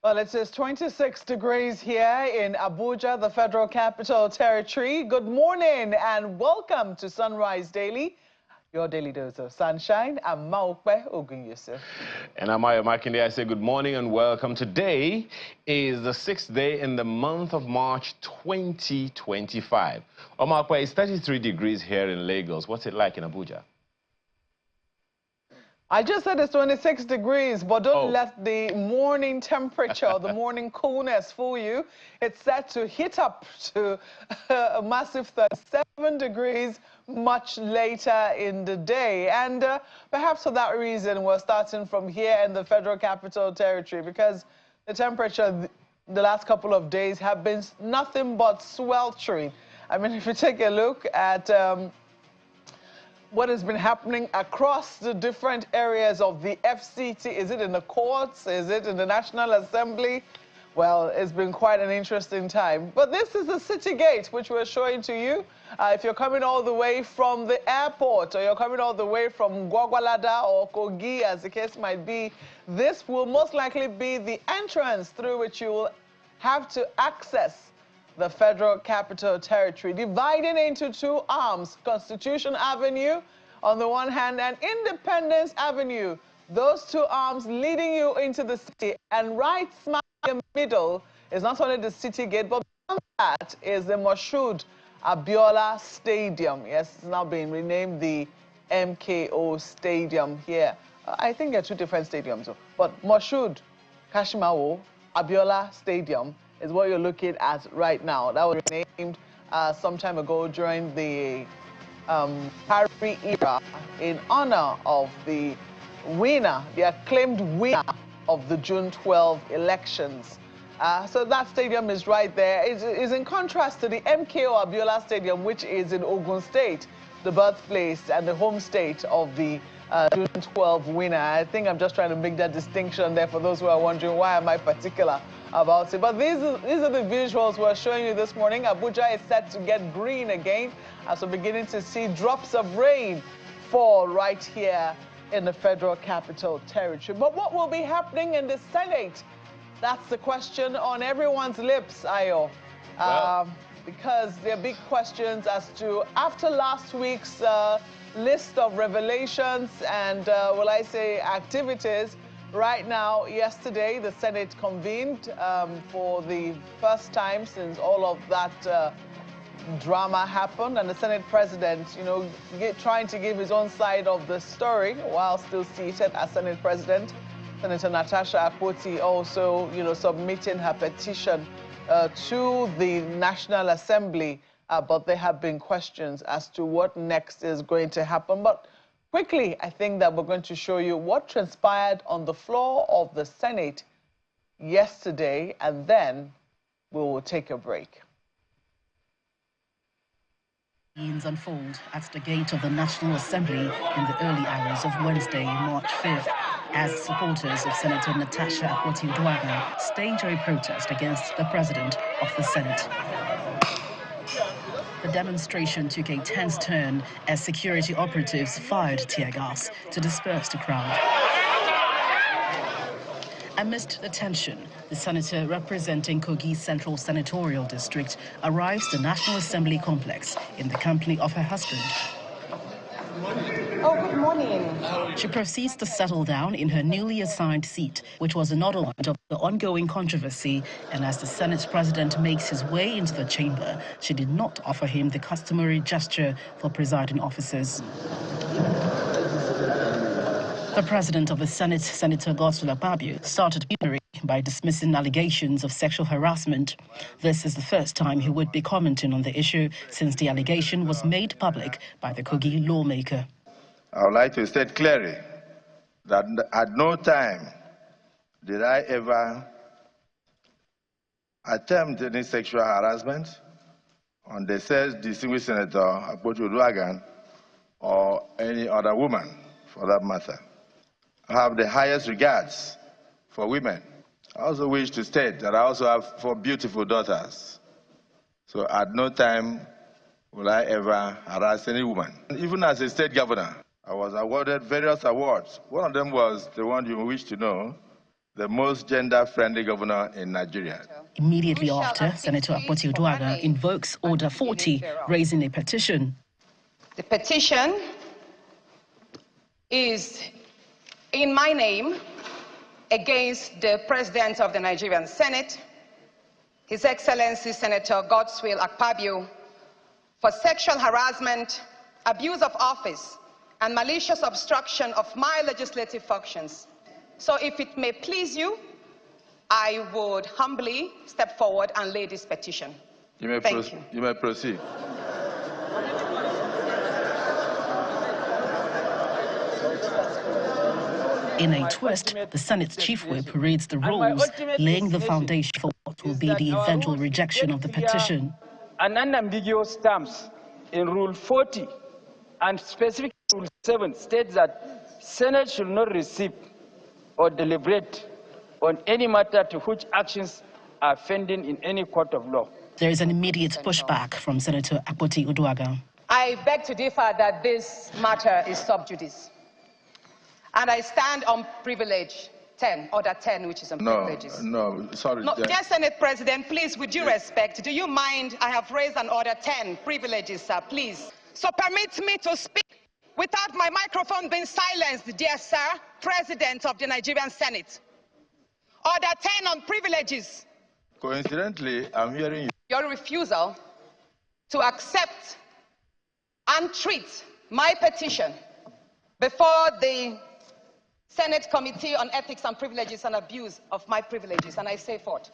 Well, it is 26 degrees here in Abuja, the Federal Capital Territory. Good morning and welcome to Sunrise Daily, your daily dose of sunshine. I'm Maokbe Ogunyusuf. And I'm Ayo Makinde. I say good morning and welcome. Today is the 6th day in the month of March 2025. Maokbe, it's 33 degrees here in Lagos. What's it like in Abuja? I just said it's 26 degrees, but don't let the morning temperature, the morning coolness fool you. It's set to hit up to a massive 37 degrees much later in the day. And perhaps for that reason, we're starting from here in the Federal Capital Territory, because the temperature the last couple of days have been nothing but sweltering. I mean, if you take a look at what has been happening across the different areas of the FCT. Is it in the courts? Is it in the National Assembly? Well, it's been quite an interesting time. But this is the city gate, which we're showing to you. If you're coming all the way from the airport, or you're coming all the way from Gwagwalada or Kogi, as the case might be, this will most likely be the entrance through which you will have to access the Federal Capital Territory, dividing into two arms, Constitution Avenue on the one hand and Independence Avenue, those two arms leading you into the city. And right smack in the middle is not only the city gate, but beyond that is the Moshood Abiola Stadium. Yes, it's now being renamed the MKO Stadium here. I think there are two different stadiums, but Moshood Kashimawo Abiola Stadium is what you're looking at right now. That was named some time ago during the Harry era in honor of the winner, the acclaimed winner of the June 12 elections. So that stadium is right there. It is in contrast to the MKO Abiola Stadium, which is in Ogun State, the birthplace and the home state of the June 12 winner. I think I'm just trying to make that distinction there for those who are wondering why am I particular about it. But these are the visuals we're showing you this morning. Abuja is set to get green again as we're beginning to see drops of rain fall right here in the Federal Capital Territory. But what will be happening in the Senate? That's the question on everyone's lips, Ayo. Because there are big questions as to, after last week's list of revelations and, will I say, activities, right now, yesterday, the Senate convened for the first time since all of that drama happened, and the Senate president, you know, trying to give his own side of the story while still seated as Senate president. Senator Natasha Akpoti also, you know, submitting her petition to the National Assembly, but there have been questions as to what next is going to happen. But quickly, I think that we're going to show you what transpired on the floor of the Senate yesterday, and then we will take a break. Unfold at the gate of the National Assembly in the early hours of Wednesday, March 5th, as supporters of Senator Natasha Akpoti stage a protest against the President of the Senate. The demonstration took a tense turn as security operatives fired tear gas to disperse the crowd. Amidst the tension, the senator representing Kogi Central Senatorial District arrives the National Assembly complex in the company of her husband. Oh, good morning. She proceeds to settle down in her newly assigned seat, which was another one of the ongoing controversy. And as the Senate president makes his way into the chamber, she did not offer him the customary gesture for presiding officers. The president of the Senate, Senator Laolu Akande, started by dismissing allegations of sexual harassment. This is the first time he would be commenting on the issue since the allegation was made public by the Kogi lawmaker. I would like to state clearly that at no time did I ever attempt any sexual harassment on the said distinguished Senator Akpoti or any other woman for that matter. I have the highest regards for women. I also wish to state that I also have 4 beautiful daughters. So at no time will I ever harass any woman. Even as a state governor, I was awarded various awards. One of them was the one you wish to know, the most gender-friendly governor in Nigeria. Immediately after, Senator Akpoti invokes Order 40, raising a petition. The petition is in my name against the President of the Nigerian Senate, His Excellency Senator Godswill Akpabio, for sexual harassment, abuse of office, and malicious obstruction of my legislative functions. So if it may please you, I would humbly step forward and lay this petition. You may proceed. In a twist, the Senate's chief whip reads the rules, laying the foundation for what will be the eventual rejection of the petition. An unambiguous terms in Rule 40 and specific Rule 7 states that Senate should not receive or deliberate on any matter to which actions are pending in any court of law. There is an immediate pushback from Senator Akpoti Uduaghan. I beg to differ that this matter is sub judice. And I stand on privilege 10, Order 10, which is on privileges. Sorry. No, dear Senate President, please, with due respect, do you mind? I have raised an Order 10, privileges, sir, please. So permit me to speak without my microphone being silenced, dear sir, President of the Nigerian Senate. Order 10 on privileges. Coincidentally, I'm hearing you. Your refusal to accept and treat my petition before the Senate Committee on Ethics and Privileges and Abuse of my privileges, and I say forth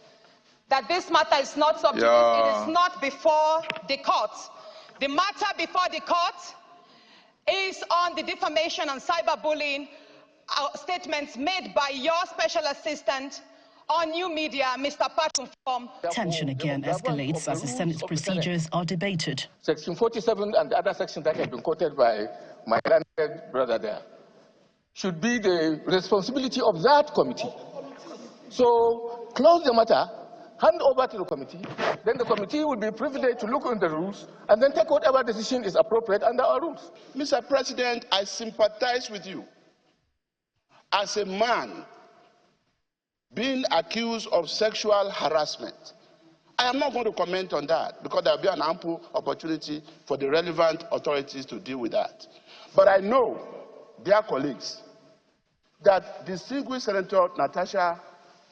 that this matter is not sub judice, it is not before the court. The matter before the court is on the defamation and cyberbullying statements made by your special assistant on new media, Mr. Patton. Tension again escalates as the Senate's procedures are debated. Section 47 and the other sections that have been quoted by my learned brother there should be the responsibility of that committee. So close the matter, hand over to the committee, then the committee will be privileged to look on the rules and then take whatever decision is appropriate under our rules. Mr. President, I sympathize with you. As a man being accused of sexual harassment, I am not going to comment on that because there will be an ample opportunity for the relevant authorities to deal with that. But I know, dear colleagues, that distinguished Senator Natasha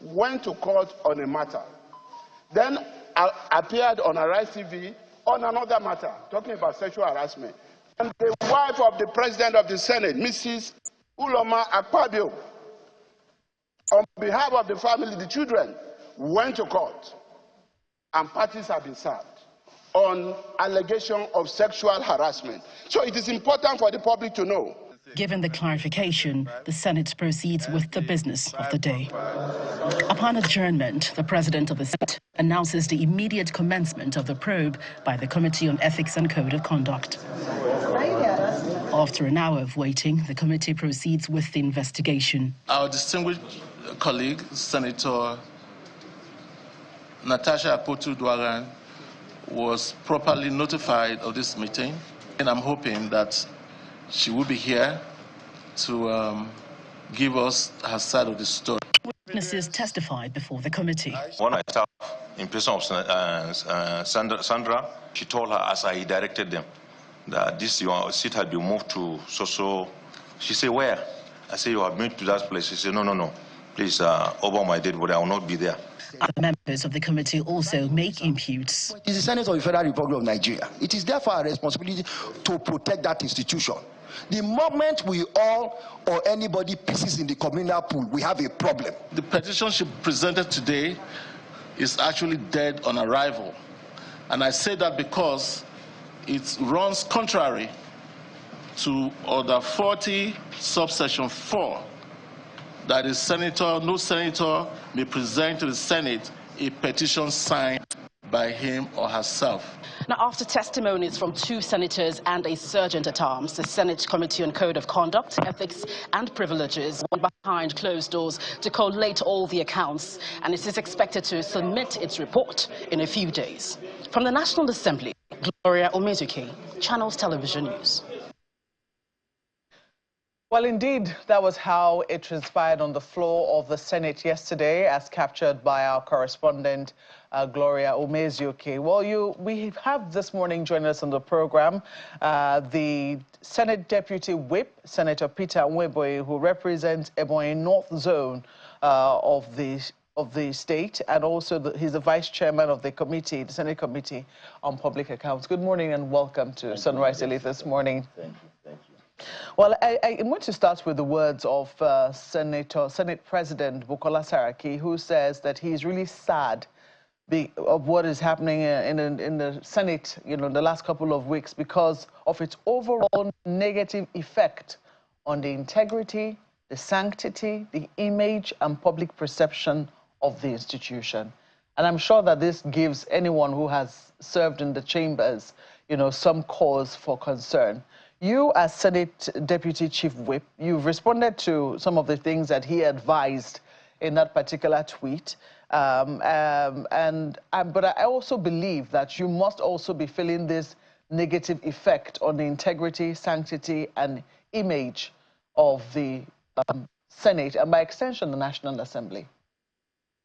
went to court on a matter, then appeared on Arise TV on another matter, talking about sexual harassment. And the wife of the President of the Senate, Mrs. Laolu Akande, on behalf of the family, the children, went to court, and parties have been served on allegation of sexual harassment. So it is important for the public to know. Given the clarification, the Senate proceeds with the business of the day. Upon adjournment, the President of the Senate announces the immediate commencement of the probe by the Committee on Ethics and Code of Conduct. After an hour of waiting, the committee proceeds with the investigation. Our distinguished colleague, Senator Natasha Akpoti Uduaghan, was properly notified of this meeting, and I'm hoping that she will be here to give us her side of the story. Witnesses testified before the committee. When I sat in person of Sandra, she told her, as I directed them, that this your seat had been moved to so. She said, where? I said, you have moved to that place. She said, no. Please, over my dead body, I will not be there. Other members of the committee also make imputes. It is the Senate of the Federal Republic of Nigeria. It is therefore our responsibility to protect that institution. The moment we all or anybody pisses in the communal pool, we have a problem. The petition she presented today is actually dead on arrival. And I say that because it runs contrary to Order 40, subsection 4, that no senator may present to the Senate a petition signed by him or herself. Now, after testimonies from 2 senators and a sergeant-at-arms, the Senate Committee on Code of Conduct, Ethics and Privileges went behind closed doors to collate all the accounts, and it is expected to submit its report in a few days. From the National Assembly, Gloria Omezuke, Channels Television News. Well, indeed, that was how it transpired on the floor of the Senate yesterday, as captured by our correspondent, Gloria Umezioke. Well, we have this morning joining us on the program the Senate Deputy Whip, Senator Peter Nweboye, who represents Ebonyi North Zone of the state, and also he's the vice chairman of the committee, the Senate Committee on Public Accounts. Good morning and welcome to Sunrise Elite this morning. Thank you. Well, I want to start with the words of Senate President Bukola Saraki, who says that he's really sad of what is happening in the Senate, in the last couple of weeks, because of its overall negative effect on the integrity, the sanctity, the image, and public perception of the institution. And I'm sure that this gives anyone who has served in the chambers, some cause for concern. You, as Senate Deputy Chief Whip, you've responded to some of the things that he advised in that particular tweet. But I also believe that you must also be feeling this negative effect on the integrity, sanctity, and image of the Senate, and by extension, the National Assembly.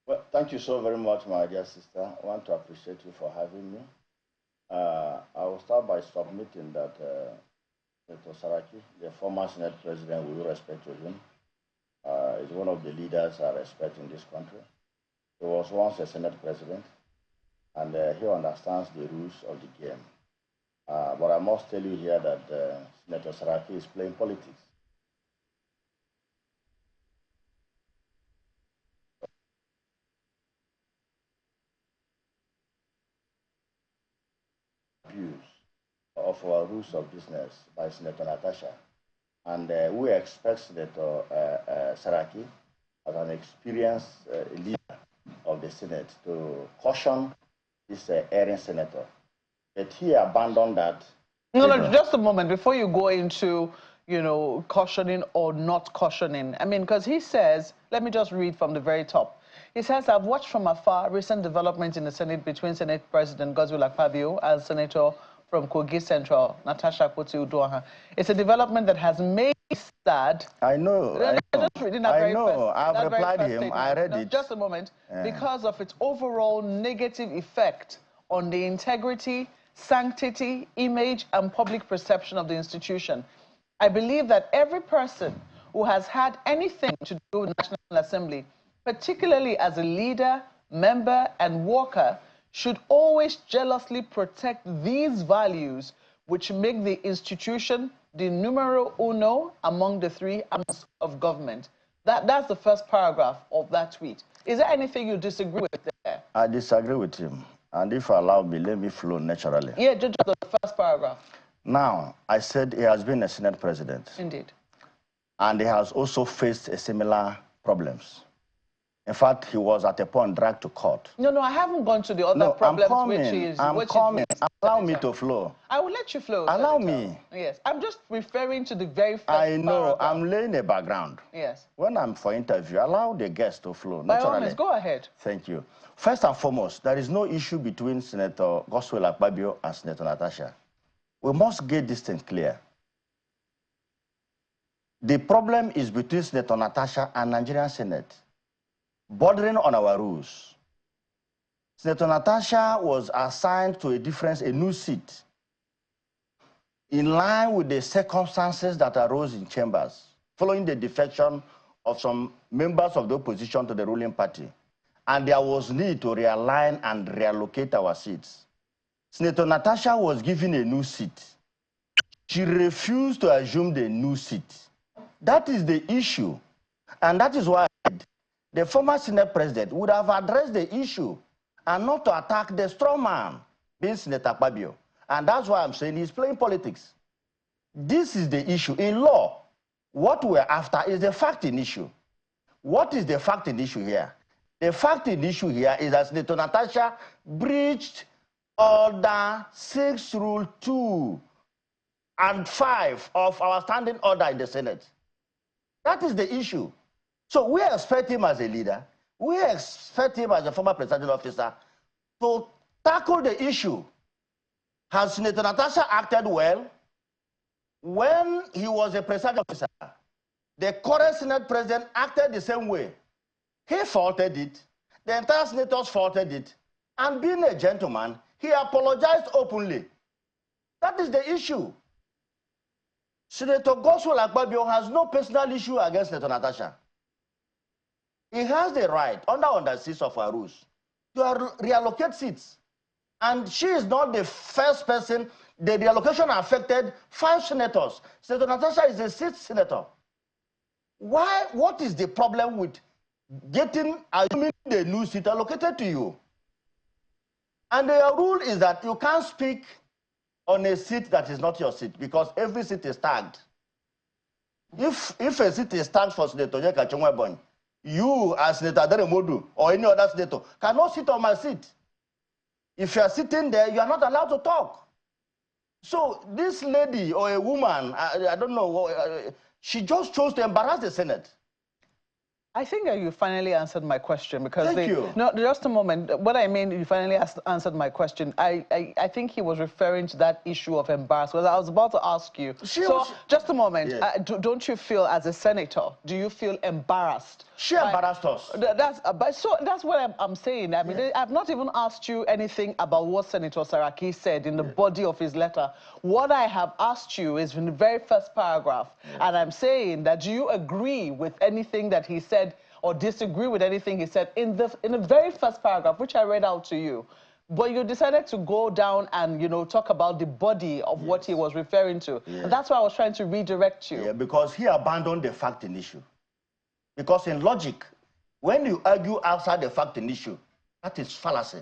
Well, thank you so very much, my dear sister. I want to appreciate you for having me. I will start by submitting that Senator Saraki, the former Senate President, with respect to him, is one of the leaders I respect in this country. He was once a Senate President, and he understands the rules of the game. But I must tell you here that Senator Saraki is playing politics. Abuse of our rules of business by Senator Natasha. And we expect Senator Saraki, as an experienced leader of the Senate, to caution this erring senator. But he abandoned that. No, just a moment. Before you go into, cautioning or not cautioning, because he says, let me just read from the very top. He says, I've watched from afar recent developments in the Senate between Senate President Godswill Akpabio and Senator from Kogi Central, Natasha Akpoti. It's a development that has made me sad. I know. I've replied to him. I read it. Just a moment. Yeah. Because of its overall negative effect on the integrity, sanctity, image, and public perception of the institution. I believe that every person who has had anything to do with the National Assembly, particularly as a leader, member, and worker, should always jealously protect these values which make the institution the numero uno among the three arms of government. That's the first paragraph of that tweet. Is there anything you disagree with there? I disagree with him. And if you allow me, let me flow naturally. Yeah, just the first paragraph. Now, I said he has been a Senate President. Indeed. And he has also faced similar problems. In fact, he was at a point dragged to court. No, I haven't gone to the other problems, I'm coming. Allow me to flow. I will let you flow. Allow me. Yes, I'm just referring to the very first I know. paragraph. I'm laying a background. Yes. When I'm for interview, allow the guest to flow. By all means, go ahead. Thank you. First and foremost, there is no issue between Senator Godswill Akpabio and Senator Natasha. We must get this thing clear. The problem is between Senator Natasha and Nigerian Senate, bordering on our rules. Senator Natasha was assigned to a new seat in line with the circumstances that arose in chambers following the defection of some members of the opposition to the ruling party. And there was need to realign and reallocate our seats. Senator Natasha was given a new seat. She refused to assume the new seat. That is the issue. And that is why the former Senate President would have addressed the issue and not to attack the strong man, being Senator Akpabio. And that's why I'm saying he's playing politics. This is the issue. In law, what we're after is the facting issue. What is the facting issue here? The facting issue here is that Senator Natasha breached Order 6, Rule 2 and 5 of our standing order in the Senate. That is the issue. So we expect him as a leader, we expect him as a former presiding officer to tackle the issue. Has Senator Natasha acted well? When he was a presiding officer, The current Senate president acted the same way. He faulted it. The entire senators faulted it. And being a gentleman, he apologized openly. That is the issue. Senator Godswill Akpabio has no personal issue against Senator Natasha. He has the right, under 6 of our rules, to reallocate seats. And she is not the first person. The reallocation affected 5 senators. Senator Natasha is the 6th senator. Why? What is the problem with assuming the new seat allocated to you? And the rule is that you can't speak on a seat that is not your seat because every seat is tagged. If a seat is tagged for Senator Onyeka Chonwebon, you as Senator Aderemodu or any other senator cannot sit on my seat. If you are sitting there, you are not allowed to talk. So this lady or a woman, I don't know, she just chose to embarrass the Senate. I think that you finally answered my question because Thank you. No, just a moment. What I mean, you finally answered my question. I think he was referring to that issue of embarrassment. I was about to ask you. Just a moment. Yes. Don't you feel, as a senator, do you feel embarrassed? She embarrassed us. That's what I'm saying. I mean, yes. I've not even asked you anything about what Senator Saraki said in the body of his letter. What I have asked you is in the very first paragraph, and I'm saying that do you agree with anything that he said or disagree with anything he said in the very first paragraph, which I read out to you? But you decided to go down and, talk about the body of what he was referring to. And that's why I was trying to redirect you. Yeah, because he abandoned the fact in issue. Because in logic, when you argue outside the fact in issue, that is fallacy.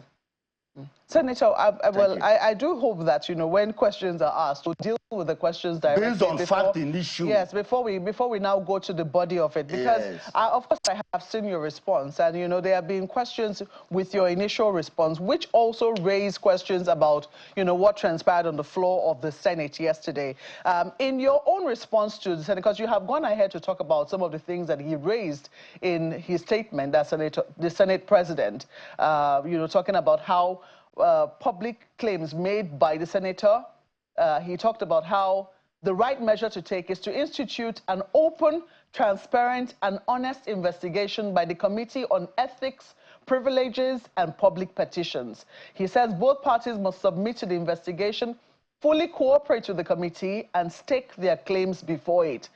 Senator, I do hope that, when questions are asked, we'll deal with the questions directly. Based on fact in issue. Yes, before we now go to the body of it. Because, of course, I have seen your response. And, there have been questions with your initial response, which also raised questions about, what transpired on the floor of the Senate yesterday. In your own response to the Senate, because you have gone ahead to talk about some of the things that he raised in his statement, that the Senate president, talking about how public claims made by the senator. He talked about how the right measure to take is to institute an open, transparent, and honest investigation by the Committee on Ethics, Privileges, and Public Petitions. He says both parties must submit to the investigation, fully cooperate with the committee, and stake their claims before it.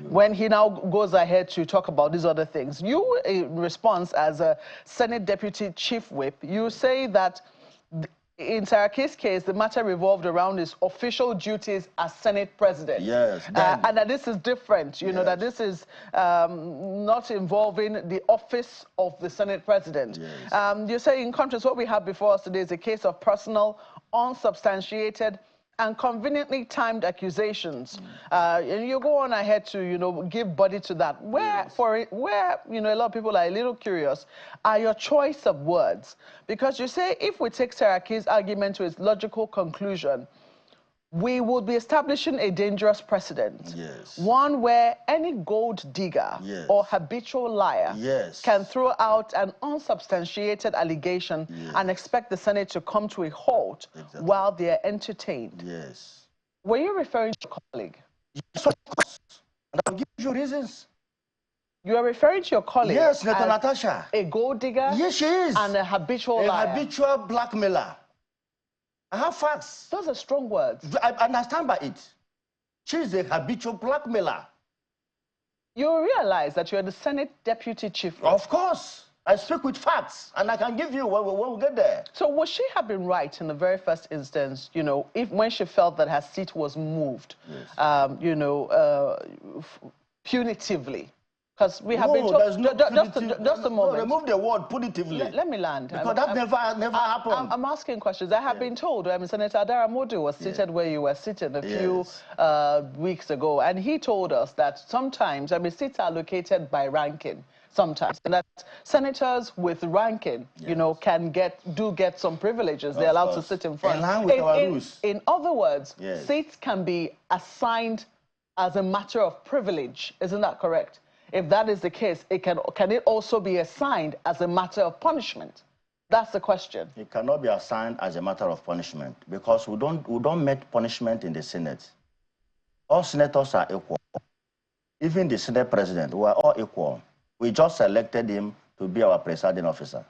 When he now goes ahead to talk about these other things, you, in response as a Senate Deputy Chief Whip, you say that in Saraki's case, the matter revolved around his official duties as Senate President. Yes. And that this is different, that this is not involving the office of the Senate President. Yes. You say, in contrast, what we have before us today is a case of personal, unsubstantiated, and conveniently timed accusations. And you go on ahead to, give body to that. Where, a lot of people are a little curious, are your choice of words? Because you say, if we take Saraki's argument to its logical conclusion, we would be establishing a dangerous precedent. Yes. One where any gold digger or habitual liar can throw out an unsubstantiated allegation and expect the Senate to come to a halt while they are entertained. Yes. Were you referring to your colleague? Yes, of course. And I'll give you reasons. You are referring to your colleague? Yes, Senator Natasha. A gold digger? Yes, she is. And a habitual liar? A habitual blackmailer. I have facts. Those are strong words. I understand by it. She's a habitual blackmailer. You realize that you're the Senate Deputy Chief? Of course. I speak with facts, and I can give you when we get there. So would she have been right in the very first instance, when she felt that her seat was moved, punitively? Because we have been told, just a moment. No, remove the word punitively. Let me land. Because that never happened. I'm asking questions. I have been told, Senator Adaramodu was seated where you were sitting a few weeks ago, and he told us that sometimes, seats are allocated by ranking. Sometimes, and that senators with ranking, can get some privileges. They're allowed to sit in front. In line with our rules. In other words, seats can be assigned as a matter of privilege. Isn't that correct? If that is the case, can it also be assigned as a matter of punishment? That's the question. It cannot be assigned as a matter of punishment because we don't make punishment in the Senate. All senators are equal. even the Senate President, we are all equal. We just selected him to be our presiding officer.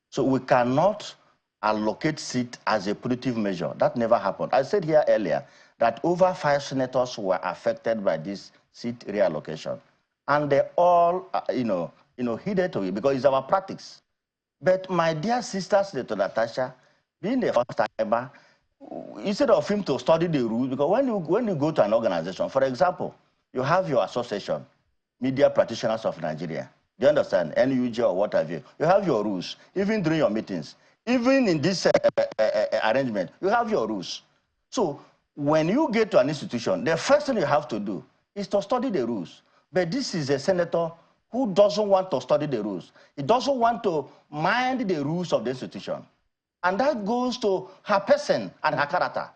So we cannot allocate seat as a punitive measure. That never happened. I said here earlier that over 5 senators were affected by this seat reallocation. And they all, heeded to it because it's our practice. But my dear sister, Senator Natasha, being the first timer, instead of him to study the rules, because when you go to an organization, for example, you have your association, Media Practitioners of Nigeria. Do you understand? NUG or what have you. You have your rules, even during your meetings. Even in this arrangement, you have your rules. So when you get to an institution, the first thing you have to do is to study the rules. But this is a senator who doesn't want to study the rules. He doesn't want to mind the rules of the institution. And that goes to her person and her character.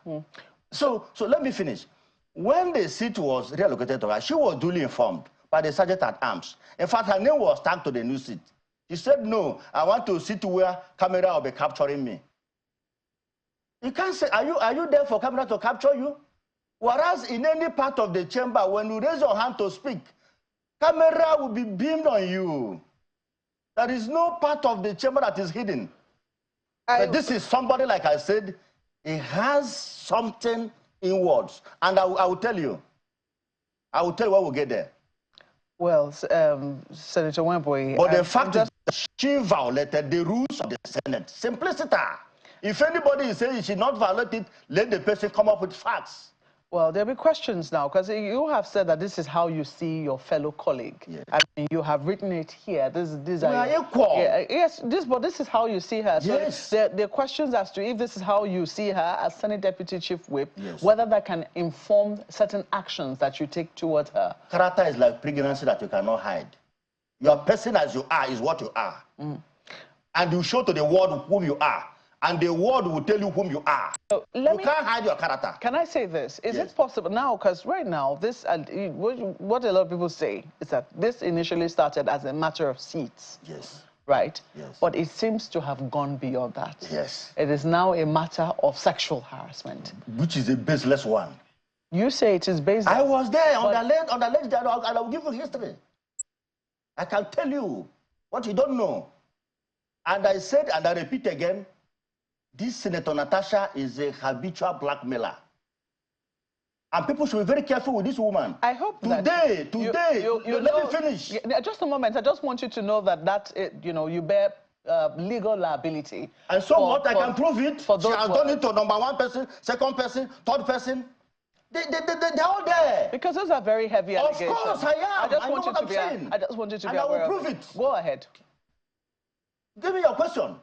So let me finish. When the seat was reallocated to her, she was duly informed by the sergeant at arms. In fact, her name was tagged to the new seat. She said, no, I want to sit where camera will be capturing me. You can't say, are you there for camera to capture you? Whereas in any part of the chamber, when you raise your hand to speak, camera will be beamed on you. There is no part of the chamber that is hidden. But this is somebody, like I said, he has something inwards. And I will tell you. I will tell you when we get there. Well, Senator Wemboy... But the fact is she violated the rules of the Senate. Simplicity. If anybody is saying she should not violate it, let the person come up with facts. Well, there'll be questions now, because you have said that this is how you see your fellow colleague. Yeah. I mean, you have written it here. We are equal. Yes, but this is how you see her. So yes. There are questions as to if this is how you see her as Senate Deputy Chief Whip, yes, whether that can inform certain actions that you take towards her. Character is like pregnancy that you cannot hide. Your person as you are is what you are. And you show to the world whom you are. And the world will tell you whom you are. So you can't hide your character. Can I say this? Is it possible now, because right now, this what a lot of people say is that this initially started as a matter of seats. Yes. Right? Yes. But it seems to have gone beyond that. Yes. It is now a matter of sexual harassment. Which is a baseless one. You say it is baseless. I was there on the ledge, and I will give you history. I can tell you what you don't know. And I said, and I repeat again, this Senator Natasha is a habitual blackmailer. And people should be very careful with this woman. I hope today, let me finish. Just a moment. I just want you to know that you bear legal liability. And so what? I can prove it. She has done it to number 1 person, 2nd person, 3rd person. They're all there. Because those are very heavy allegations. Of course I am. I just want you to be aware. And I will prove it. Go ahead. Give me your question.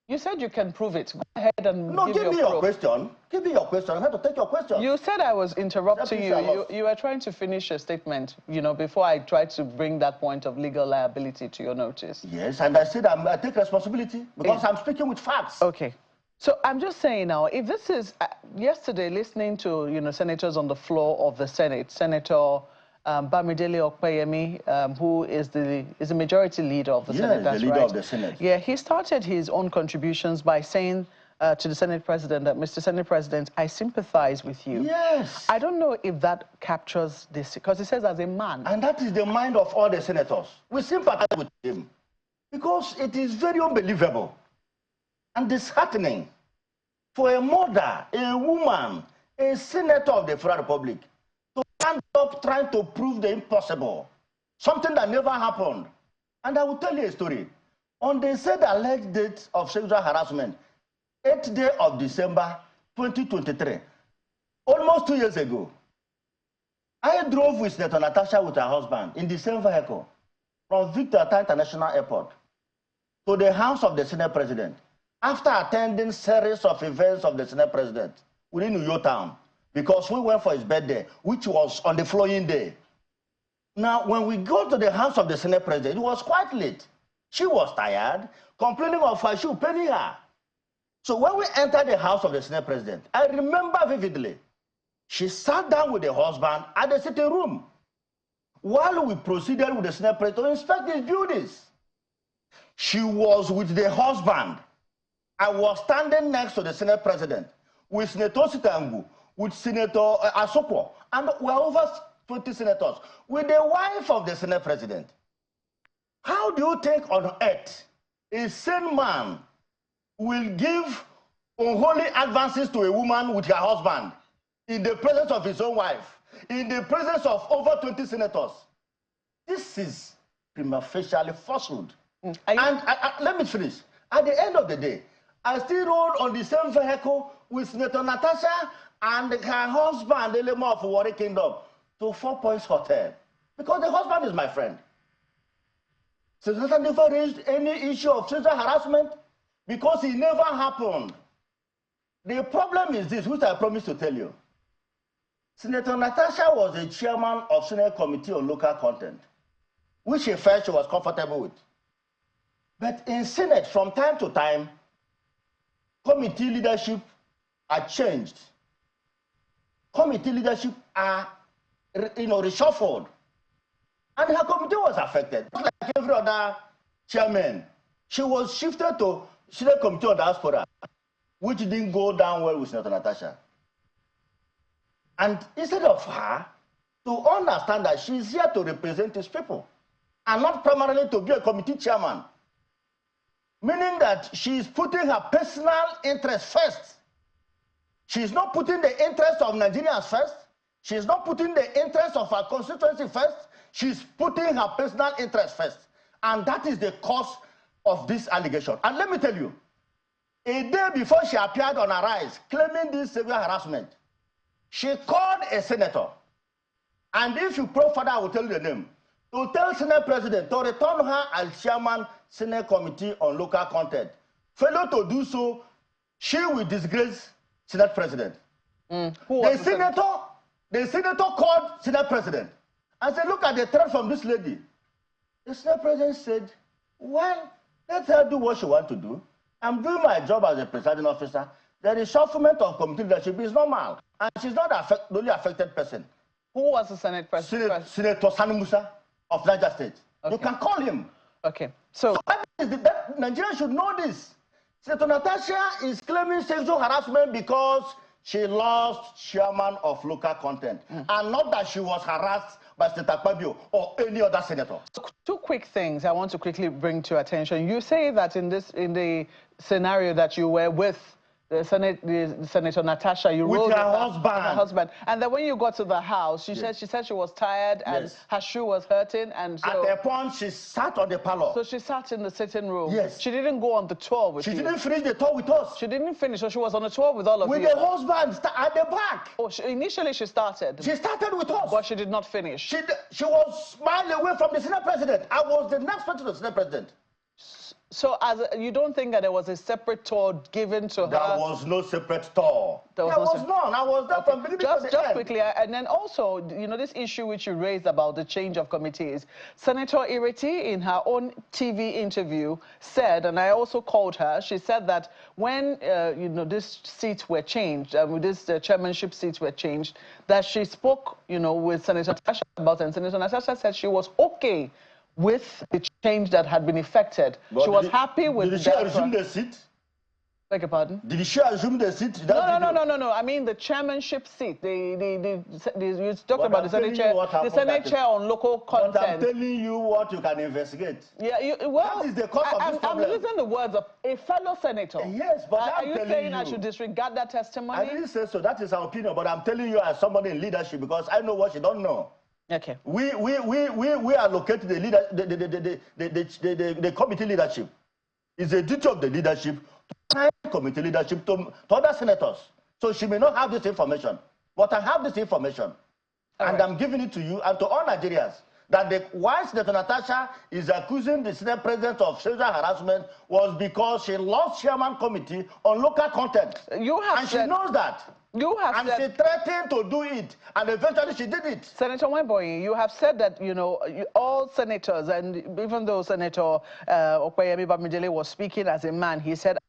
You said you can prove it. Go ahead and give me your question. Give me your question. I have to take your question. You said I was interrupting you. You were trying to finish your statement, before I tried to bring that point of legal liability to your notice. Yes, and I said I take responsibility because I'm speaking with facts. Okay. So I'm just saying now, if this is... yesterday, listening to, senators on the floor of the Senate, Senator... Bamidele Okpeyemi, who is the majority leader of the Senate. That's the leader of the Senate. Yeah, he started his own contributions by saying to the Senate President that, Mr. Senate President, I sympathize with you. Yes. I don't know if that captures this, because he says as a man. And that is the mind of all the senators. We sympathize with him because it is very unbelievable and disheartening for a mother, a woman, a senator of the Federal Republic to stand up trying to prove the impossible, something that never happened. And I will tell you a story. On the said alleged date of sexual harassment, 8th day of December 2023, almost 2 years ago, I drove with Senator Natasha with her husband in the same vehicle from Victor International Airport to the house of the Senate President after attending series of events of the Senate President within New York Town, because we went for his birthday, which was on the following day. Now, when we got to the house of the Senate President, it was quite late. She was tired, complaining of her shoe paining her. So when we entered the house of the Senate President, I remember vividly, she sat down with the husband at the sitting room while we proceeded with the Senate President to inspect his buildings. She was with the husband. I was standing next to the Senate President with Senator Sitangu, with Senator Asokwo, and we're over 20 senators with the wife of the Senate president. How do you think on earth a sane man will give unholy advances to a woman with her husband in the presence of his own wife, in the presence of over 20 senators? This is prima facie falsehood. And let me finish. At the end of the day, I still rode on the same vehicle with Senator Natasha and her husband, Elema of Warri Kingdom, to 4 Points Hotel. Because the husband is my friend. Senator never raised any issue of sexual harassment because it never happened. The problem is this, which I promised to tell you. Senator Natasha was the chairman of Senate Committee on Local Content, which she felt she was comfortable with. But in Senate, from time to time, committee leadership are changed. Committee leadership are, reshuffled. And her committee was affected. Like every other chairman, she was shifted to Senate Committee on Diaspora, which didn't go down well with Senator Natasha. And instead of her to understand that she's here to represent his people and not primarily to be a committee chairman, meaning that she's putting her personal interest first. She's not putting the interest of Nigerians first. She's not putting the interest of her constituency first. She's putting her personal interest first. And that is the cause of this allegation. And let me tell you, a day before she appeared on Arise claiming this severe harassment, she called a senator. And if you probe further, I will tell you the name. To tell Senate President to return her as chairman Senate Committee on Local Content. Failure to do so, she will disgrace Senate President. The senator called Senate President and said, look at the threat from this lady. The Senate President said, well, let her do what she wants to do. I'm doing my job as a presiding officer. The reshufflement of committee leadership is normal. And she's not the only affected person. Who was the Senate President? Senator Sani Musa of Niger State. Okay. You can call him. Okay. So Nigeria should know this. Senator Natasha is claiming sexual harassment because she lost chairman of Local Content, and not that she was harassed by Senator Akpoti or any other senator. Two quick things I want to quickly bring to attention. You say that in the scenario that you were with Senator Natasha, you with rode her husband, and then when you got to the house, she said she was tired and her shoe was hurting, and so at a point she sat on the parlor. So she sat in the sitting room. Yes. She didn't go on the tour with you. She didn't finish the tour with us. She didn't finish, so she was on a tour with all of you. With the husband at the back. Oh, initially she started. She started with us. But she did not finish. She was miles away from the Senate President. I was the next person to the Senate President. So you don't think that there was a separate tour given to her? There was no separate tour. There was none. I was there from beginning to the end. Just quickly, and then also, this issue which you raised about the change of committees. Senator Ireti, in her own TV interview, said, and I also called her, she said that when, these seats were changed, this chairmanship seats were changed, that she spoke, with Senator Natasha about it, and Senator Natasha said she was okay with the change that had been effected. But she was happy with Did she assume the seat? Beg your pardon? Did she assume the seat? No. I mean the chairmanship seat. You talked about the Senate chair on local content. But I'm telling you what you can investigate. Yeah, that is the cause of this problem. I'm using the words of a fellow senator. Yes, but are you saying I should disregard that testimony? I didn't say so. That is our opinion. But I'm telling you as somebody in leadership because I know what you don't know. Okay. We allocate the committee leadership. It's a duty of the leadership to find committee leadership to other senators. So she may not have this information, but I have this information. And I'm giving it to you and to all Nigerians that why Senator Natasha is accusing the Senate President of sexual harassment was because she lost chairman committee on local content. She knows that. And she threatened to do it, and eventually she did it. Senator Wemboyi, you have said that, all senators, and even though Senator Okoyemi Bamidele was speaking as a man, he said,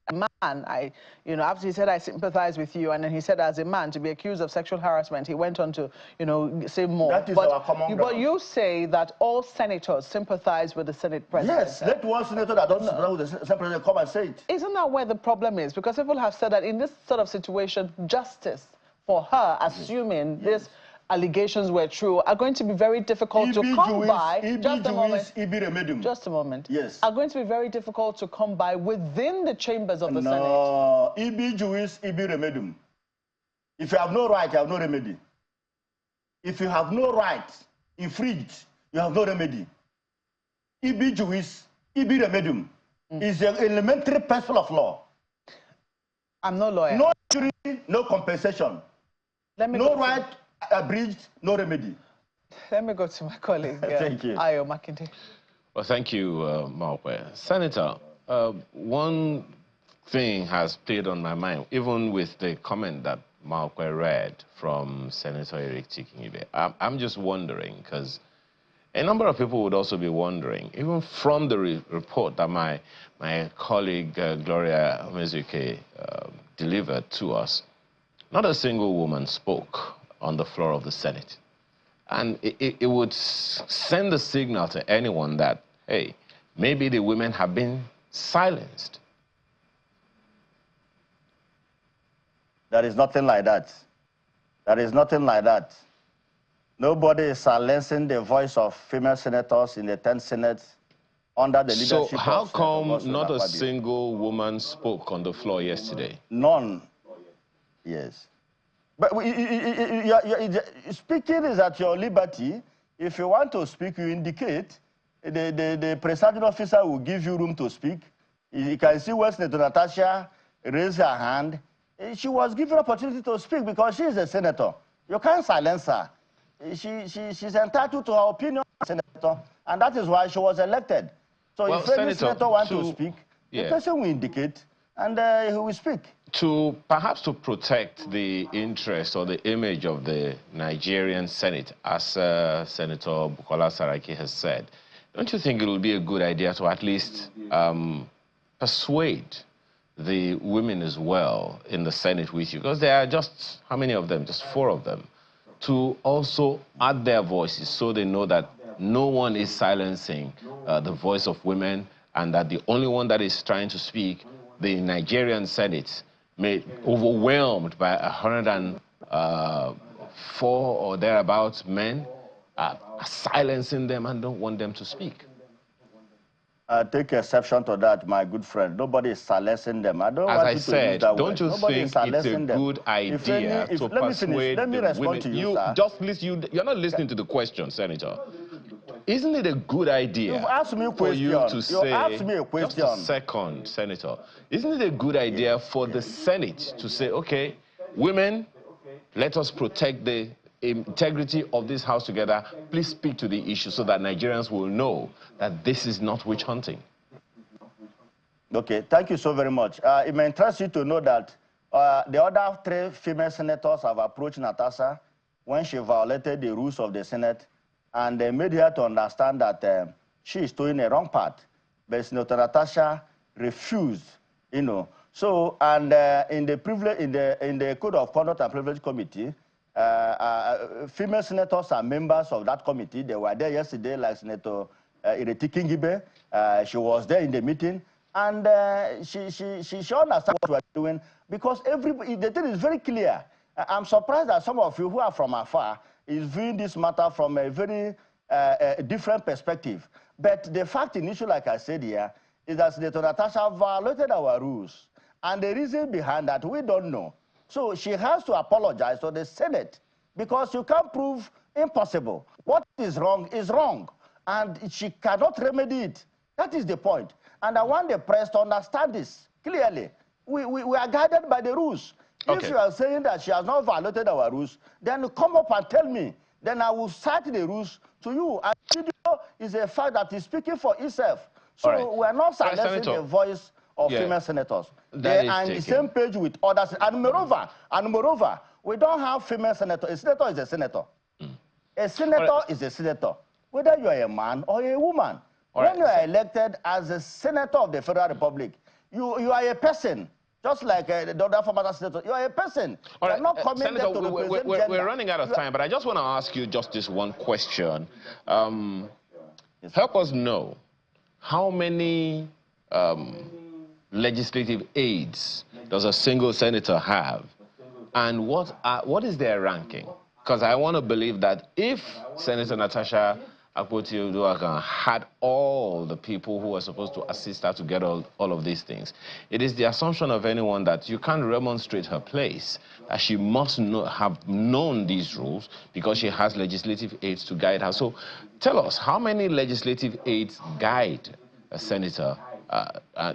after he said, I sympathize with you, and then he said, as a man, to be accused of sexual harassment, he went on to, say more. That is our common ground. But you say that all senators sympathize with the Senate President. Yes, let one senator that doesn't sympathize with the Senate President come and say it. Isn't that where the problem is? Because people have said that in this sort of situation, justice for her, assuming this allegations were true are going to be very difficult to come by. Just a moment. Just a moment. Yes. Are going to be very difficult to come by within the chambers of the Senate. No, ibi juis, ibi remedium. If you have no right, you have no remedy. If you have no right infringed, you have no remedy. Ibi juis, ibi remedium is an elementary principle of law. I'm no lawyer. No jury, no compensation. No right abridged, no remedy. Let me go to my colleague. Thank you. Ayo Makinde. Well, thank you, Mawkwe. Senator, one thing has played on my mind, even with the comment that Mawkwe read from Senator Eric Tikingibe. I'm just wondering, because a number of people would also be wondering, even from the report that my colleague Gloria Mezuke delivered to us, not a single woman spoke on the floor of the Senate. And it would send a signal to anyone that, hey, maybe the women have been silenced. There is nothing like that. There is nothing like that. Nobody is silencing the voice of female senators in the 10th Senate under the leadership of... So how come not a single woman spoke on the floor yesterday? None. Yes. But speaking is at your liberty. If you want to speak, you indicate. The presiding officer will give you room to speak. You can see where Senator Natasha raised her hand. She was given opportunity to speak because she is a senator. You can't silence her. She's entitled to her opinion, senator, and that is why she was elected. So well, if any senator wants to speak, the person will indicate, and he will speak. Perhaps to protect the interest or the image of the Nigerian Senate, as Senator Bukola Saraki has said, don't you think it will be a good idea to at least persuade the women as well in the Senate with you? Because there are just, how many of them? Just 4 of them. To also add their voices so they know that no one is silencing the voice of women, and that the only one that is trying to speak, the Nigerian Senate, overwhelmed by 104 or thereabouts men, are silencing them and don't want them to speak. I take exception to that, my good friend. Nobody is silencing them. I don't want you to use that don't you think it's a good idea to persuade the women? You're not listening to the question, Senator. Isn't it a good idea for you to say, just a second, Senator, isn't it a good idea for the Senate to say, okay, women, let us protect the integrity of this house together. Please speak to the issue so that Nigerians will know that this is not witch hunting. Okay, thank you so very much. It may interest you to know that the other 3 female senators have approached Natasha when she violated the rules of the Senate, and they made her to understand that she is doing a wrong part. But Senator Natasha refused, you know. So, and in the Code of Conduct and Privilege Committee, female senators are members of that committee. They were there yesterday, like Senator Eric Tikingibe. She was there in the meeting, and she understands what we are doing, because the thing is very clear. I'm surprised that some of you who are from afar is viewing this matter from a very different perspective. But the fact in issue, like I said here, is that Senator Natasha violated our rules, and the reason behind that we don't know. So she has to apologize to the Senate, because you can't prove impossible. What is wrong, and she cannot remedy it. That is the point. And I want the press to understand this clearly. We are guided by the rules. Okay. If you are saying that she has not violated our rules, then come up and tell me. Then I will cite the rules to you. And video is a fact that is speaking for itself. So we are not silencing the voice of female senators. They are on the same page with others. And moreover, we don't have female senators. A senator is a senator. A senator is a senator, whether you are a man or a woman. When you are elected as a senator of the Federal Republic, you are a person. Just like the other former senator, you are a person. You are not coming Senator, there to represent gender. We're running out of time, but I just want to ask you just this one question. Help us know how many legislative aides does a single senator have, and what is their ranking? Because I want to believe that if Senator Natasha Akpoti had all the people who were supposed to assist her to get all of these things, it is the assumption of anyone that you can't remonstrate her place, that she must have known these rules because she has legislative aides to guide her. So tell us, how many legislative aides guide a senator,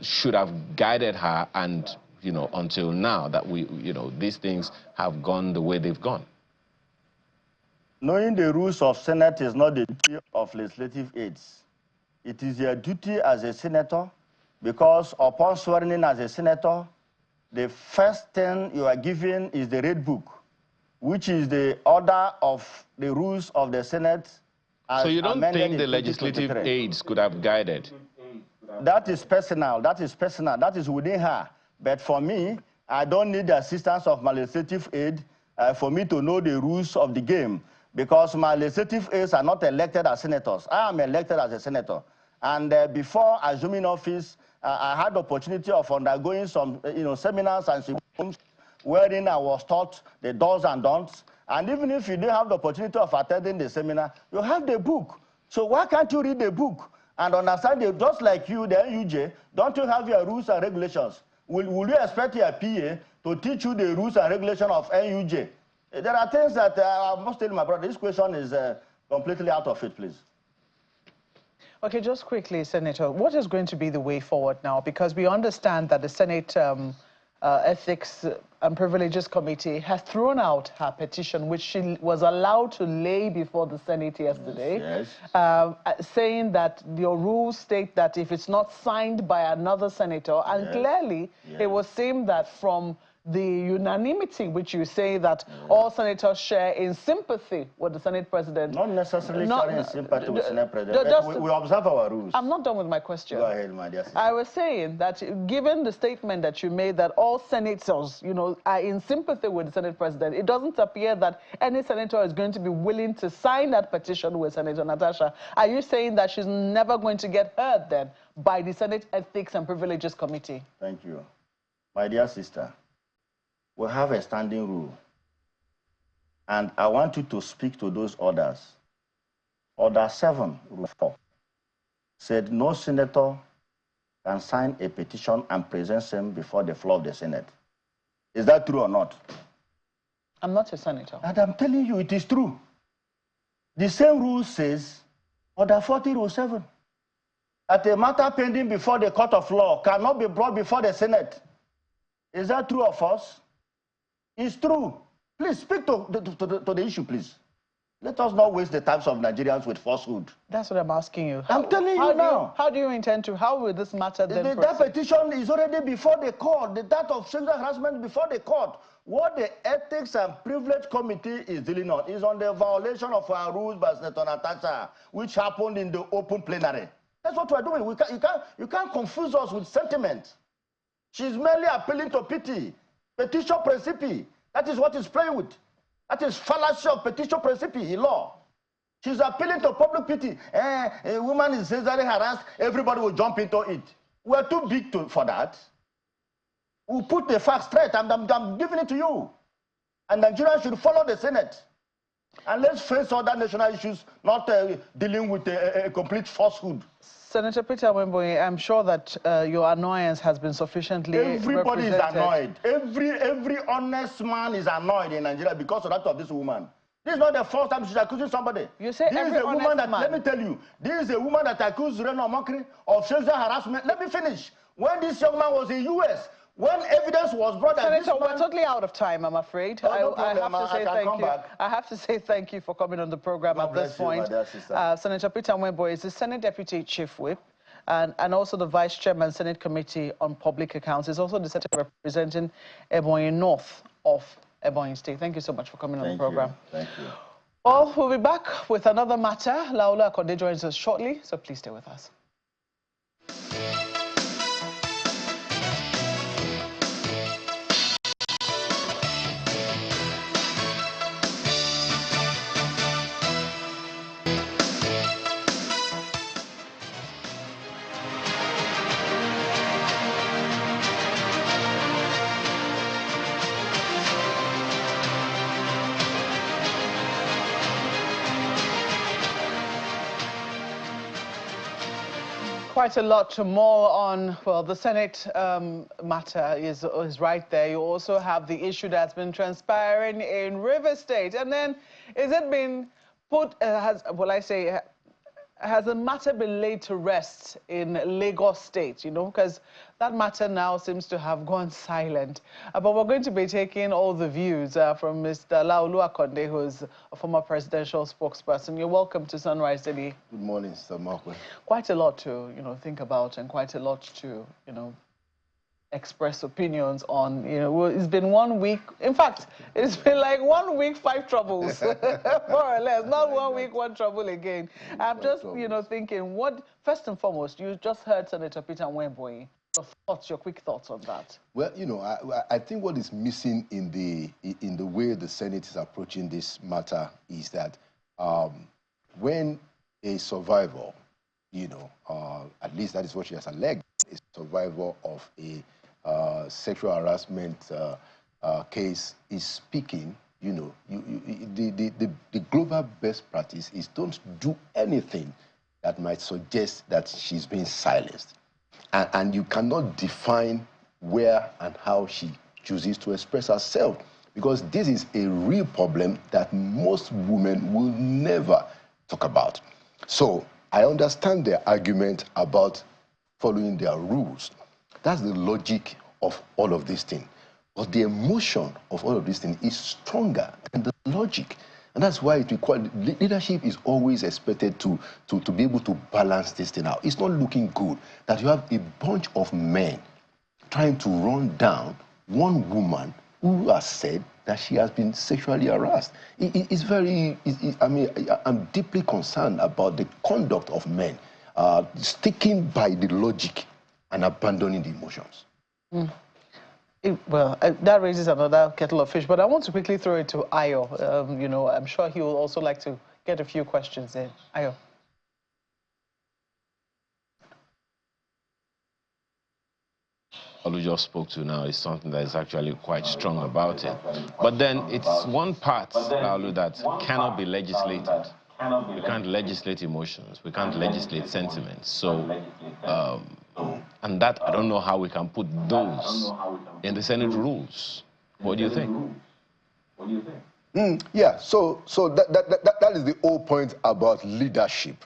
should have guided her, and, you know, until now that these things have gone the way they've gone? Knowing the rules of Senate is not the duty of legislative aides. It is their duty as a senator, because upon swearing in as a senator, the first thing you are given is the Red Book, which is the order of the rules of the Senate. So you don't think the legislative aides could have guided? That is personal. That is personal. That is within her. But for me, I don't need the assistance of my legislative aide for me to know the rules of the game, because my legislative aides are not elected as senators. I am elected as a senator. And before assuming office, I had the opportunity of undergoing some seminars and symposiums wherein I was taught the do's and don'ts. And even if you didn't have the opportunity of attending the seminar, you have the book. So why can't you read the book and understand it? Just like you, the NUJ, don't you have your rules and regulations? Will you expect your PA to teach you the rules and regulations of NUJ? There are things that I must tell my brother. This question is completely out of it, please. Okay, just quickly, Senator, what is going to be the way forward now? Because we understand that the Senate Ethics and Privileges Committee has thrown out her petition, which she was allowed to lay before the Senate yesterday, saying that your rules state that if it's not signed by another senator, and clearly it was saying that from the unanimity which you say that all senators share in sympathy with the Senate President. Not necessarily sharing in sympathy with the Senate President. We observe our rules. I'm not done with my question. Go ahead, my dear sister. I was saying that given the statement that you made that all senators, are in sympathy with the Senate President, it doesn't appear that any senator is going to be willing to sign that petition with Senator Natasha. Are you saying that she's never going to get heard then by the Senate Ethics and Privileges Committee? Thank you. My dear sister, we have a standing rule, and I want you to speak to those orders. Order 7, Rule 4, said no senator can sign a petition and present them before the floor of the Senate. Is that true or not? I'm not a senator. And I'm telling you, it is true. The same rule says, Order 40, Rule 7, that a matter pending before the court of law cannot be brought before the Senate. Is that true or false? It's true. Please speak to the issue, please. Let us not waste the time of Nigerians with falsehood. That's what I'm asking you. I'm telling you now. How do you intend to? How will this matter then? That petition is already before the court. That of sexual harassment before the court. What the Ethics and Privilege Committee is dealing on is on the violation of our rules by Senator Natasha, which happened in the open plenary. That's what we're doing. You can't confuse us with sentiment. She's merely appealing to pity. Petition principle. That is what he's playing with. That is fallacy of petition principle in law. She's appealing to public pity. A woman is sexually harassed, everybody will jump into it. We're too big for that. We'll put the facts straight, and I'm giving it to you. And Nigeria should follow the Senate. And let's face other national issues, not dealing with a complete falsehood. Senator Peter Wemboye, I'm sure that your annoyance has been sufficiently Everybody is annoyed. Every honest man is annoyed in Nigeria because of that of this woman. This is not the first time she's accusing somebody. You say this every is a woman that, man. let me tell you, this is a woman that accused Reno Mokri of sexual harassment. Let me finish. When this young man was in the US, when evidence was brought that Senator, we're totally out of time, I'm afraid. No I have to say thank you. I have to say thank you for coming on the program at this point. Senator Peter Wemboye is the Senate Deputy Chief Whip and also the Vice Chairman, Senate Committee on Public Accounts. He's also the Senator representing Ebonyi North of Ebonyi State. Thank you so much for coming on the program. Thank you. Well, we'll be back with another matter. Laolu Akande joins us shortly, so please stay with us. quite a lot more on, well, the Senate matter is right there. You also have the issue that's been transpiring in River State. And then, is it been put, has the matter been laid to rest in Lagos State, you know, because that matter now seems to have gone silent. But we're going to be taking all the views from Mr. Laolu Akande, who is a former presidential spokesperson. You're welcome to Sunrise Daily. Good morning, Mr. Markwe. Quite a lot to, you know, think about and quite a lot to, you know, express opinions on. You know, it's been 1 week. In fact, it's been like 1 week, 5 troubles, more or less. Not 1 week, 1 trouble again. I'm just, you know, thinking, what, first and foremost, you just heard Senator Peter Wemboy. Your quick thoughts on that? Well, you know, I think what is missing in the way the Senate is approaching this matter is that when a survivor, you know, at least that is what she has alleged, a survivor of a sexual harassment case is speaking, you know, the global best practice is don't do anything that might suggest that she's being silenced. And you cannot define where and how she chooses to express herself, because this is a real problem that most women will never talk about. So I understand their argument about following their rules. That's the logic of all of these things. But the emotion of all of these things is stronger than the logic. And that's why it requires, leadership is always expected to be able to balance this thing out. It's not looking good that you have a bunch of men trying to run down one woman who has said that she has been sexually harassed. I mean, I'm deeply concerned about the conduct of men sticking by the logic and abandoning the emotions. Well, that raises another kettle of fish, but I want to quickly throw it to Ayo. You know, I'm sure he will also like to get a few questions in. Ayo. All you just spoke to now is something that is actually quite strong about it. But then it's one part, Laolu, that cannot be legislated. We can't legislate emotions. We can't legislate sentiments. So, and that, I don't know how we can put those in the Senate rules. What do you think? Yeah, so that is the whole point about leadership,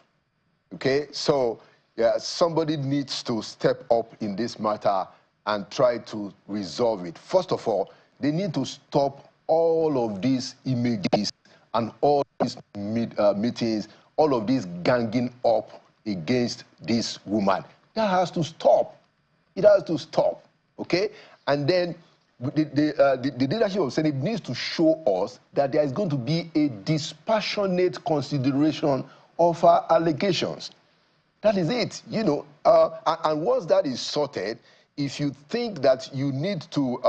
okay? So, yeah, somebody needs to step up in this matter and try to resolve it. First of all, they need to stop all of these images and all these meetings, all of this ganging up against this woman. That has to stop. It has to stop, okay? And then the leadership of the Senate needs to show us that there is going to be a dispassionate consideration of our allegations. That is it, you know. And once that is sorted, if you think that you need to,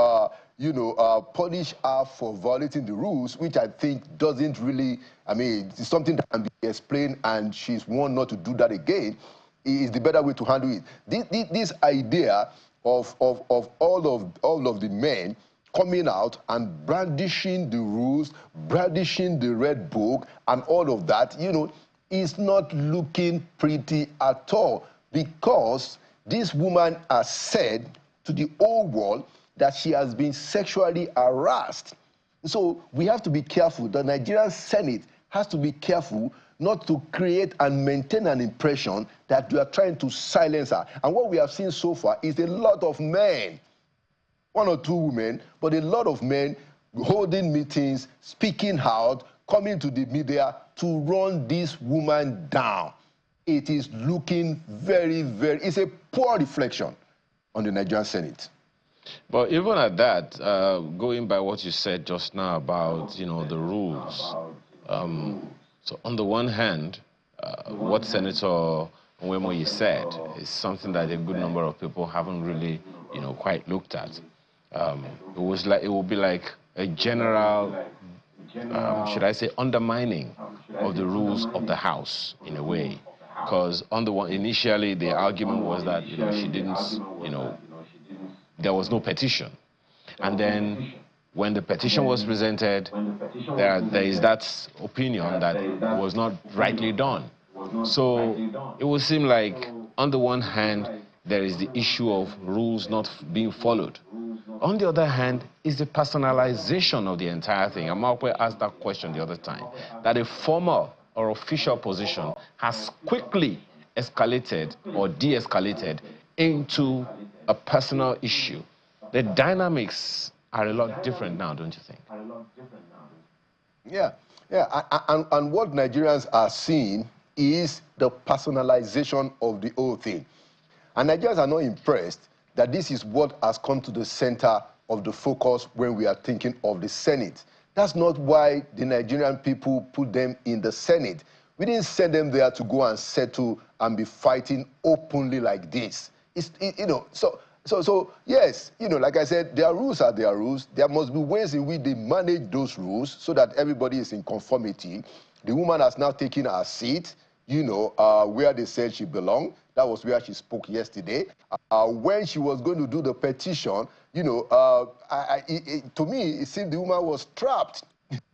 punish her for violating the rules, which I think doesn't really, I mean, it's something that can be explained and she's warned not to do that again, is the better way to handle it. This idea of all of the men coming out and brandishing the rules, brandishing the red book, and all of that, you know, is not looking pretty at all, because this woman has said to the whole world that she has been sexually harassed. So we have to be careful. The Nigerian Senate has to be careful not to create and maintain an impression that we are trying to silence her. And what we have seen so far is a lot of men, 1 or 2 women, but a lot of men holding meetings, speaking out, coming to the media to run this woman down. It is looking very, it's a poor reflection on the Nigerian Senate. But even at that, going by what you said just now about, you know, the rules, so on the one hand, what Senator Wemboy said is something that a good number of people haven't really, you know, quite looked at. It would be like a general, should I say, undermining of the rules of the House in a way. Because on the one, initially the argument was that, you know, she didn't, you know, there was no petition. And then when the petition was presented, there is that opinion that it was not rightly done. So it would seem like On the one hand, there is the issue of rules not being followed. On the other hand, is the personalization of the entire thing. Amakwe asked that question the other time, that a formal or official position has quickly escalated or de-escalated into a personal issue. The dynamics are a lot different now, don't you think? Yeah, and what Nigerians are seeing is the personalization of the whole thing. And Nigerians are not impressed that this is what has come to the center of the focus when we are thinking of the Senate. That's not why the Nigerian people put them in the Senate. We didn't send them there to go and settle and be fighting openly like this. So yes, like I said, their rules are their rules. There must be ways in which they manage those rules so that everybody is in conformity. The woman has now taken her seat, where they said she belonged. That was where she spoke yesterday. When she was going to do the petition, to me, it seemed the woman was trapped.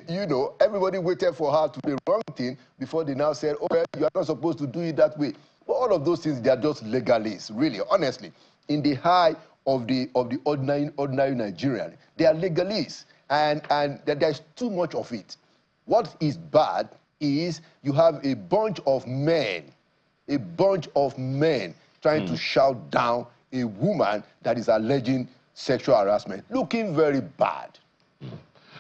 Everybody waited for her to do the wrong thing before they now said, oh, well, you are not supposed to do it that way. But all of those things, they are just legalists, really, honestly. In the eye of the ordinary Nigerian, they are legalists, and there's too much of it. What is bad is you have a bunch of men trying to shout down a woman that is alleging sexual harassment, looking very bad.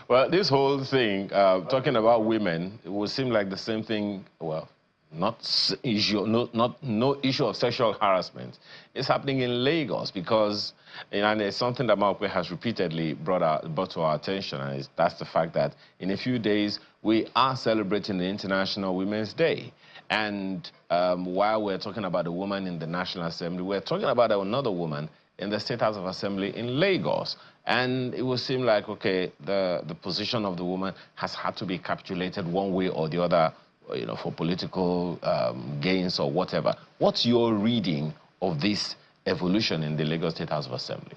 Well, this whole thing, talking about women, it would seem like the same thing, well, no issue of sexual harassment. It's happening in Lagos because, and it's something that Malkwe has repeatedly brought to our attention, and that's the fact that in a few days, we are celebrating the International Women's Day. And while we're talking about a woman in the National Assembly, we're talking about another woman in the State House of Assembly in Lagos. And it would seem like, okay, the position of the woman has had to be capitulated one way or the other, for political gains or whatever. What's your reading of this evolution in the Lagos State House of Assembly?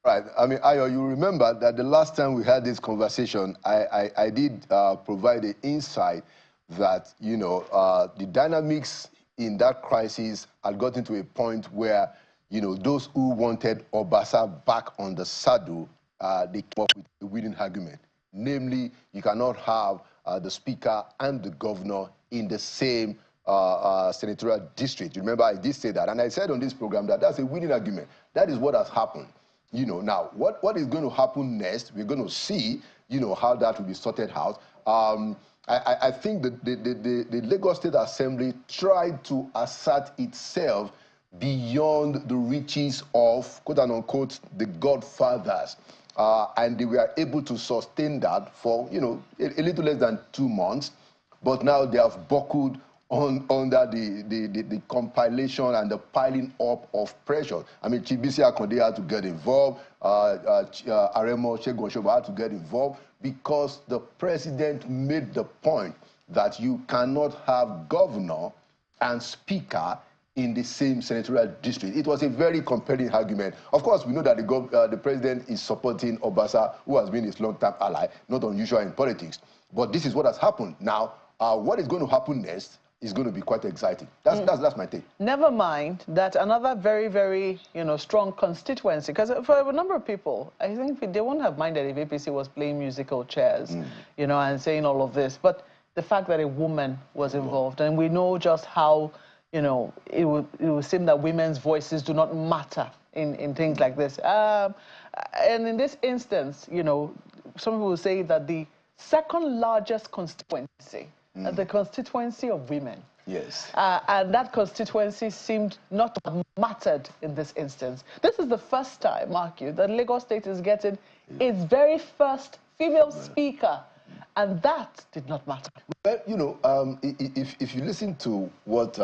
Right. I mean, Ayo, you remember that the last time we had this conversation, I did provide the insight that, the dynamics in that crisis had gotten to a point where, those who wanted Obasa back on the saddle, they came up with a winning argument. Namely, you cannot have the speaker and the governor in the same senatorial district. You remember I did say that, and I said on this program that that's a winning argument. That is what has happened. Now, what is going to happen next, we're going to see, how that will be sorted out. I think the Lagos State Assembly tried to assert itself beyond the reaches of, quote and unquote, the godfathers. And they were able to sustain that for, a little less than 2 months. But now they have buckled under the compilation and the piling up of pressure. I mean, Chibisi Akande had to get involved, Aremo Shegun Oshoba had to get involved, because the president made the point that you cannot have governor and speaker in the same senatorial district. It was a very compelling argument. Of course, we know that the president is supporting Obasa, who has been his long-term ally, not unusual in politics. But this is what has happened. Now, what is going to happen next is going to be quite exciting. That's my take. Never mind that another very, very, strong constituency, because for a number of people, I think they won't have minded if APC was playing musical chairs, and saying all of this. But the fact that a woman was involved, and we know just how, it would seem that women's voices do not matter in things like this. And in this instance, some people will say that the second largest constituency, the constituency of women. Yes. And that constituency seemed not to have mattered in this instance. This is the first time, mark you, that Lagos State is getting its very first female speaker. And that did not matter. Well, if you listen to what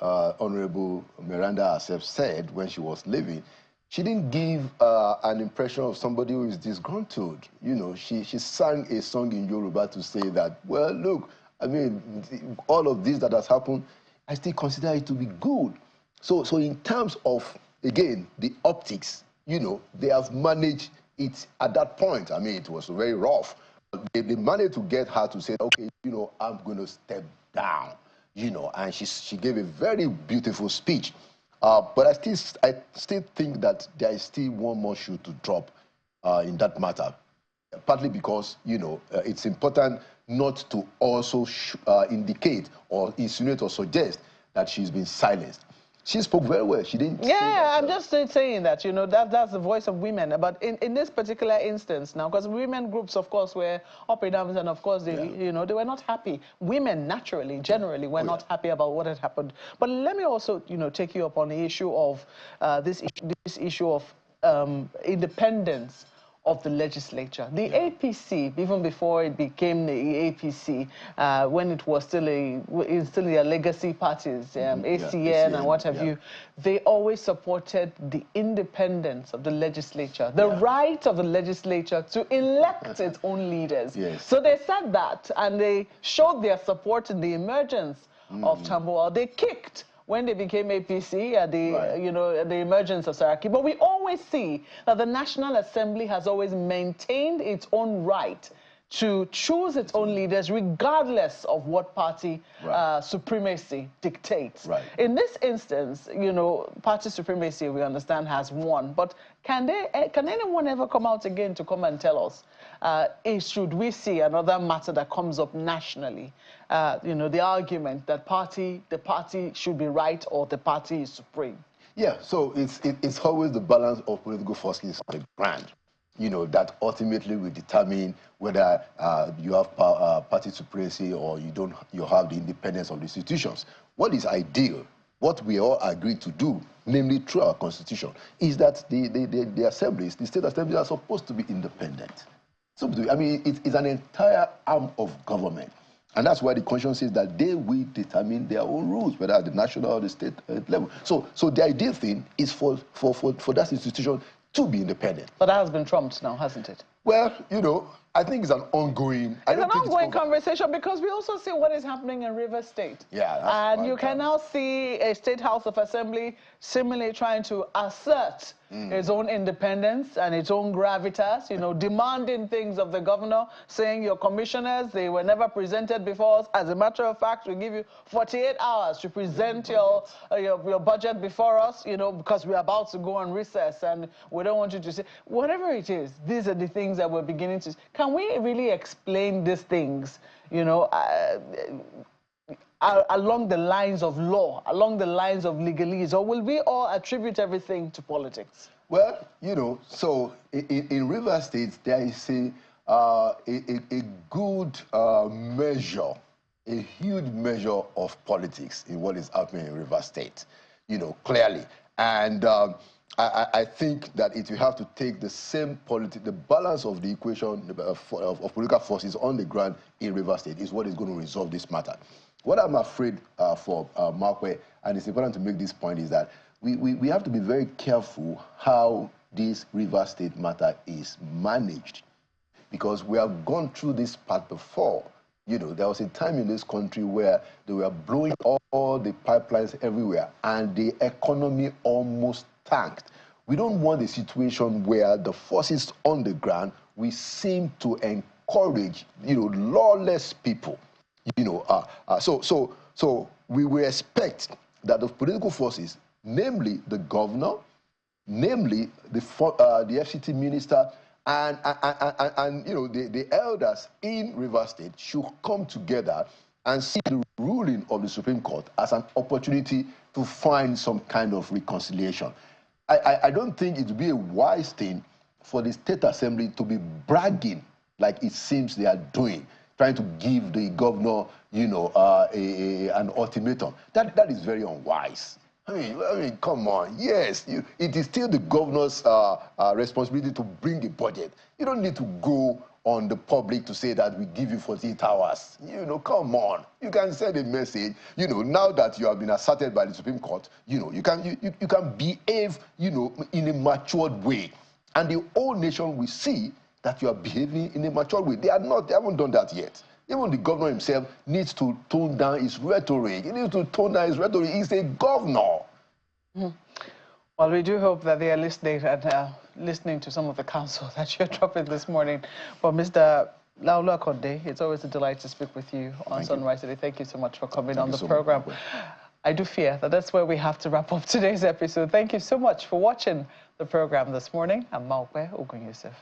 Honorable Miranda herself said when she was leaving, she didn't give an impression of somebody who is disgruntled. She sang a song in Yoruba to say that, well, look, I mean, all of this that has happened, I still consider it to be good. So in terms of, again, the optics, they have managed it at that point. I mean, it was very rough. They managed to get her to say, okay, I'm going to step down. you know, and she gave a very beautiful speech. But I still think that there is still one more shoe to drop in that matter, partly because, you know, it's important not to also indicate or insinuate or suggest that she's been silenced. She spoke very well. She didn't. Yeah, I'm just saying that, you know, that's the voice of women. But in this particular instance now, because women groups, of course, were up in arms, and of course, they, you know, they were not happy. Women, naturally, generally, were not happy about what had happened. But let me also, you know, take you up on the issue of this issue of independence of the legislature. The APC, even before it became the APC, when it was still their legacy parties, ACN and what have you, they always supported the independence of the legislature, the right of the legislature to elect its own leaders. So they said that, and they showed their support in the emergence of Tambuwal. They kicked when they became APC, you know, the emergence of Saraki. But we always see that the National Assembly has always maintained its own right to choose its own leaders regardless of what party supremacy dictates. In this instance, you know, party supremacy, we understand, has won. But can anyone ever come out again to come and tell us, should we see another matter that comes up nationally, you know, the argument that the party should be right or the party is supreme? Yeah, so it's always the balance of political forces on the ground, you know, that ultimately will determine whether you have party supremacy or you have the independence of the institutions. What is ideal, what we all agree to do, namely through our constitution, is that the assemblies, the state assemblies, are supposed to be independent. So, I mean, it's an entire arm of government. And that's why the Constitution says that they will determine their own rules, whether at the national or the state level. So the ideal thing is for that institution to be independent. But that has been trumped now, hasn't it? Well, you know, I think it's an ongoing... It's an ongoing conversation, because we also see what is happening in Rivers State. Yeah, and you can now see a State House of Assembly similarly trying to assert its own independence and its own gravitas, you know, demanding things of the governor, saying your commissioners, they were never presented before us. As a matter of fact, we give you 48 hours to present your budget before us, you know, because we're about to go on recess and we don't want you to say, whatever it is, these are the things that we're beginning to... Can we really explain these things, you know, along the lines of law, along the lines of legalese, or will we all attribute everything to politics? Well, you know, so in River State, there is a good measure, a huge measure of politics in what is happening in River State, you know, clearly. And I think that it will have to take the same the balance of the equation of political forces on the ground in River State is what is going to resolve this matter. What I'm afraid for Markwe, and it's important to make this point, is that we have to be very careful how this River State matter is managed, because we have gone through this part before. You know, there was a time in this country where they were blowing all the pipelines everywhere, and the economy almost tanked. We don't want a situation where the forces on the ground, we seem to encourage, you know, lawless people. You know, so we will expect that the political forces, namely the governor, namely the FCT minister, and you know, the elders in River State should come together and see the ruling of the Supreme Court as an opportunity to find some kind of reconciliation. I don't think it would be a wise thing for the State Assembly to be bragging like it seems they are doing, trying to give the governor, you know, an ultimatum. That is very unwise. I mean, come on. Yes, it is still the governor's responsibility to bring the budget. You don't need to go on the public to say that we give you 48 hours. You know, come on. You can send a message. You know, now that you have been asserted by the Supreme Court, you know, you can behave, you know, in a matured way, and the whole nation will see that you are behaving in a mature way. They haven't done that yet. Even the governor himself needs to tone down his rhetoric. He needs to tone down his rhetoric. He's a governor. Well, we do hope that they are listening and listening to some of the counsel that you're dropping this morning. But Mr. Laolu Akande, it's always a delight to speak with you on Sunrise today. Thank you so much for coming on the program. I do fear that that's where we have to wrap up today's episode. Thank you so much for watching the program this morning. I'm Maokwe Ogun Yusuf.